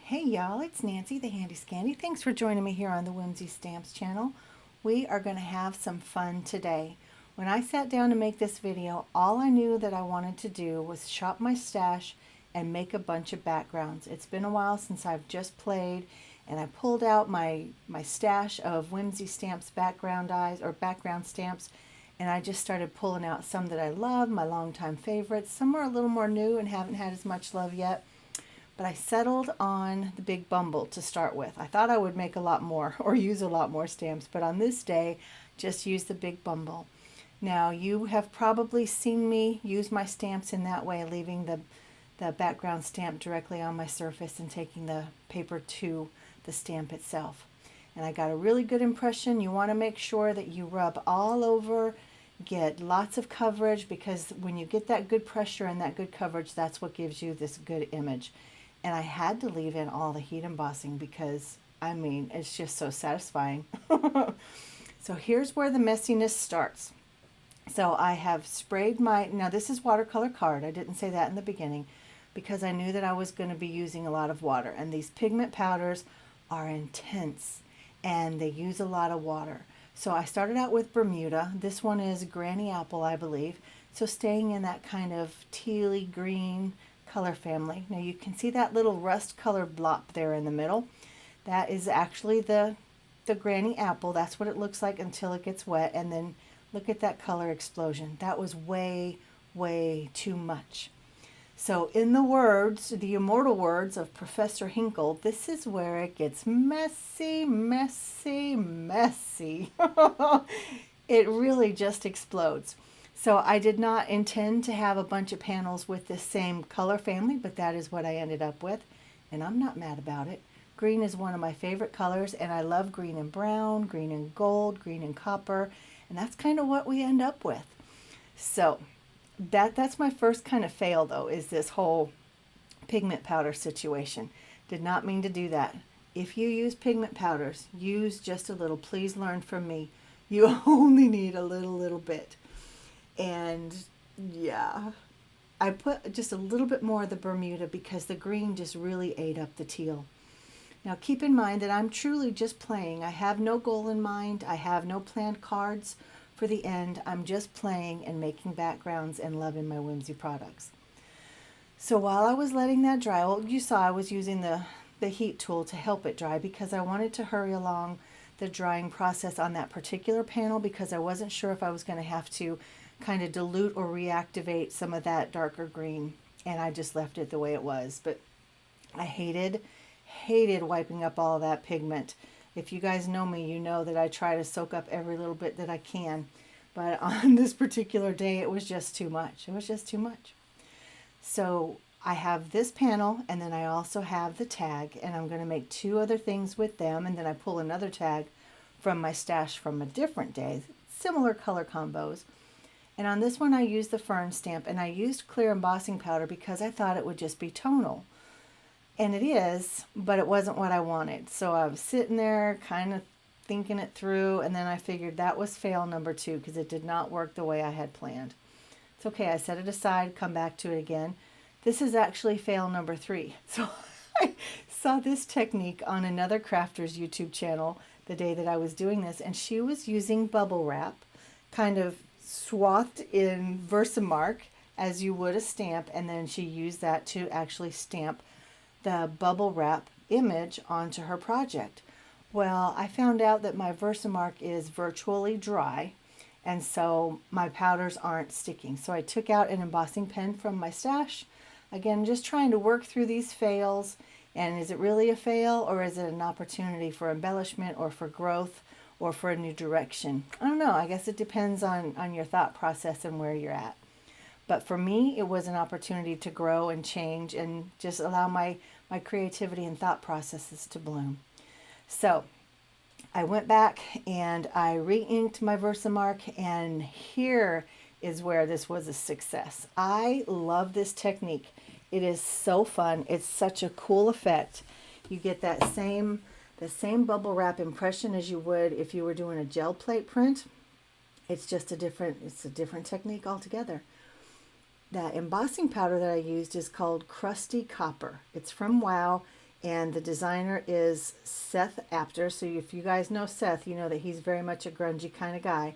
Hey y'all, it's Nancy the Handy Scandy. Thanks for joining me here on the Whimsy Stamps channel. We are going to have some fun today. When I sat down to make this video, all I knew that I wanted to do was shop my stash and make a bunch of backgrounds. It's been a while since I've just played, and I pulled out my stash of Whimsy Stamps background stamps, and I just started pulling out some that I love, my longtime favorites. Some are a little more new and haven't had as much love yet. But I settled on the big Bumble to start with. I thought I would make a lot more or use a lot more stamps, but on this day, just use the big Bumble. Now, you have probably seen me use my stamps in that way, leaving the background stamp directly on my surface and taking the paper to the stamp itself. And I got a really good impression. You want to make sure that you rub all over, get lots of coverage, because when you get that good pressure and that good coverage, that's what gives you this good image. And I had to leave in all the heat embossing because, I mean, it's just so satisfying. So here's where the messiness starts. So I have sprayed now this is watercolor card. I didn't say that in the beginning because I knew that I was going to be using a lot of water. And these pigment powders are intense and they use a lot of water. So I started out with Bermuda. This one is Granny Apple, I believe. So staying in that kind of tealy green color family. Now you can see that little rust colored blop there in the middle. That is actually the Granny Apple. That's what it looks like until it gets wet, and then look at that color explosion. That was way too much. So in the immortal words of Professor Hinkle, this is where it gets messy. It really just explodes. So I did not intend to have a bunch of panels with this same color family, but that is what I ended up with, and I'm not mad about it. Green is one of my favorite colors, and I love green and brown, green and gold, green and copper, and that's kind of what we end up with. So that's my first kind of fail, though, is this whole pigment powder situation. Did not mean to do that. If you use pigment powders, use just a little. Please learn from me. You only need a little bit. And yeah, I put just a little bit more of the Bermuda because the green just really ate up the teal. Now keep in mind that I'm truly just playing. I have no goal in mind. I have no planned cards for the end. I'm just playing and making backgrounds and loving my Whimsy products. So while I was letting that dry, well, you saw I was using the heat tool to help it dry because I wanted to hurry along the drying process on that particular panel because I wasn't sure if I was going to have to kind of dilute or reactivate some of that darker green, and I just left it the way it was. But I hated wiping up all of that pigment. If you guys know me, you know that I try to soak up every little bit that I can, but on this particular day it was just too much. It was just too much. So I have this panel, and then I also have the tag, and I'm going to make two other things with them, and then I pull another tag from my stash from a different day, similar color combos. And on this one I used the Fern stamp, and I used clear embossing powder because I thought it would just be tonal. And it is, but it wasn't what I wanted. So I was sitting there kind of thinking it through, and then I figured that was fail number 2 because it did not work the way I had planned. It's okay, I set it aside, come back to it again. This is actually fail number 3. So I saw this technique on another crafter's YouTube channel the day that I was doing this, and she was using bubble wrap, kind of swathed in Versamark as you would a stamp, and then she used that to actually stamp the bubble wrap image onto her project. Well, I found out that my Versamark is virtually dry, and so my powders aren't sticking. So I took out an embossing pen from my stash. Again, just trying to work through these fails, and is it really a fail, or is it an opportunity for embellishment or for growth or for a new direction? I don't know. I guess it depends on your thought process and where you're at. But for me, it was an opportunity to grow and change and just allow my creativity and thought processes to bloom. So I went back and I re-inked my Versamark, and here is where this was a success. I love this technique. It is so fun. It's such a cool effect. You get the same bubble wrap impression as you would if you were doing a gel plate print. It's just a different technique altogether. That embossing powder that I used is called Crusty Copper. It's from Wow. and the designer is Seth Apter. So if you guys know Seth, you know that he's very much a grungy kind of guy.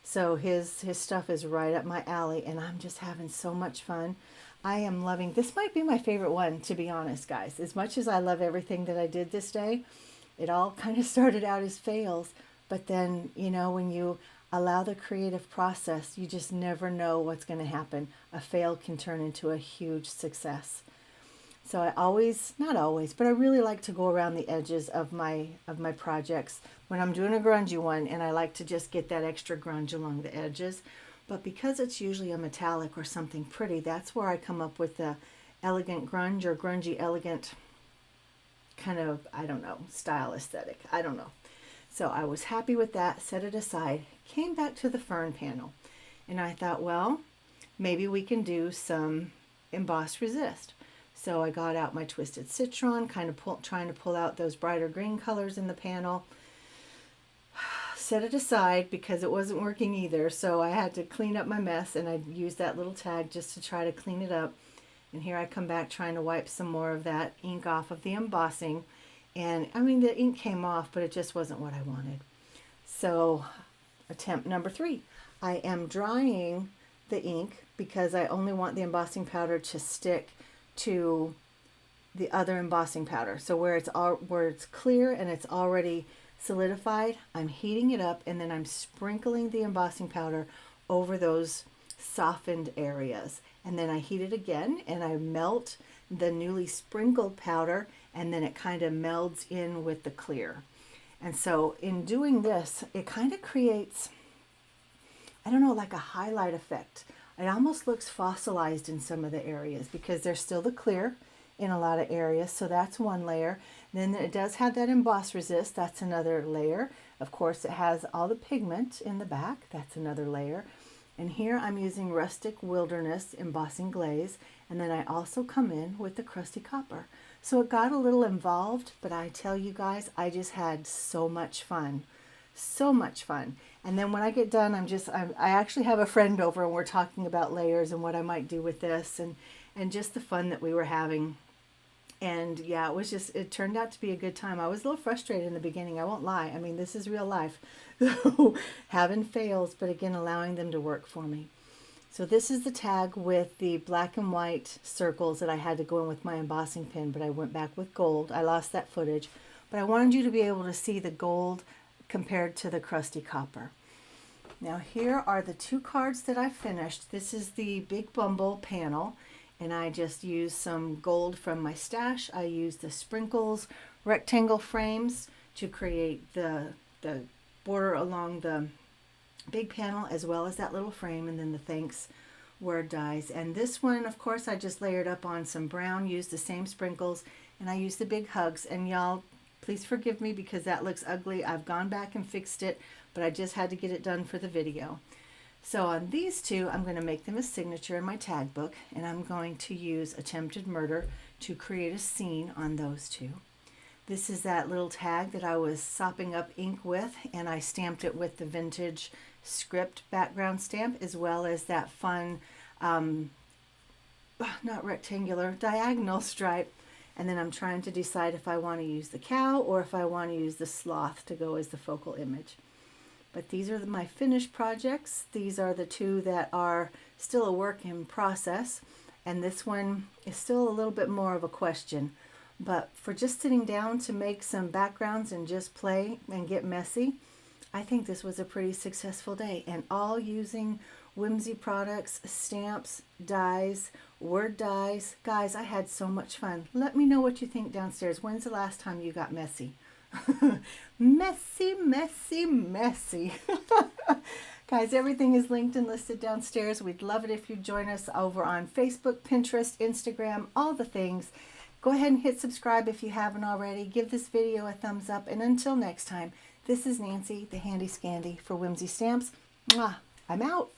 So his stuff is right up my alley, and I'm just having so much fun. I am loving, this might be my favorite one, to be honest, guys. As much as I love everything that I did this day, it all kind of started out as fails. But then, you know, when you allow the creative process, you just never know what's going to happen. A fail can turn into a huge success. So I always, not always, but I really like to go around the edges of my projects when I'm doing a grungy one, and I like to just get that extra grunge along the edges. But because it's usually a metallic or something pretty, that's where I come up with the elegant grunge or grungy elegant kind of, I don't know, style aesthetic. I don't know. So I was happy with that, set it aside, came back to the Fern panel, and I thought, well, maybe we can do some embossed resist. So I got out my Twisted Citron, kind of trying to pull out those brighter green colors in the panel. Set it aside because it wasn't working either, so I had to clean up my mess, and I used that little tag just to try to clean it up. And here I come back trying to wipe some more of that ink off of the embossing. And I mean, the ink came off, but it just wasn't what I wanted. So attempt number 3. I am drying the ink because I only want the embossing powder to stick to the other embossing powder. So where it's clear and it's already solidified, I'm heating it up, and then I'm sprinkling the embossing powder over those softened areas. And then I heat it again, and I melt the newly sprinkled powder, and then it kind of melds in with the clear. And so in doing this, it kind of creates, I don't know, like a highlight effect. It almost looks fossilized in some of the areas because there's still the clear in a lot of areas. So that's one layer. Then it does have that emboss resist. That's another layer. Of course, it has all the pigment in the back. That's another layer. And here I'm using Rustic Wilderness embossing glaze. And then I also come in with the crusty copper. So it got a little involved, but I tell you guys, I just had so much fun. So much fun. And then when I get done, I actually have a friend over, and we're talking about layers and what I might do with this, and just the fun that we were having. And yeah, it turned out to be a good time. I was a little frustrated in the beginning, I won't lie. I mean, this is real life. So having fails, but again, allowing them to work for me. So this is the tag with the black and white circles that I had to go in with my embossing pen, but I went back with gold. I lost that footage, but I wanted you to be able to see the gold compared to the crusty copper. Now here are the 2 cards that I finished. This is the Big Bumble panel, and I just used some gold from my stash. I used the Sprinkles rectangle frames to create the border along the big panel, as well as that little frame, and then the thanks word dies. And this one, of course, I just layered up on some brown, used the same sprinkles, and I used the big hugs. And y'all, please forgive me because that looks ugly. I've gone back and fixed it, but I just had to get it done for the video. So on these 2, I'm going to make them a signature in my tag book, and I'm going to use Attempted Murder to create a scene on those 2. This is that little tag that I was sopping up ink with, and I stamped it with the vintage script background stamp, as well as that fun, not rectangular, diagonal stripe. And then I'm trying to decide if I want to use the cow or if I want to use the sloth to go as the focal image. But these are my finished projects. These are the 2 that are still a work in process. And this one is still a little bit more of a question. But for just sitting down to make some backgrounds and just play and get messy, I think this was a pretty successful day. And all using Whimsy products, stamps, dies, word dies. Guys, I had so much fun. Let me know what you think downstairs. When's the last time you got messy? Messy, messy, messy. Guys, everything is linked and listed downstairs. We'd love it if you'd join us over on Facebook, Pinterest, Instagram, all the things. Go ahead and hit subscribe if you haven't already. Give this video a thumbs up. And until next time, this is Nancy, the Handy Scandy for Whimsy Stamps. Mwah, I'm out.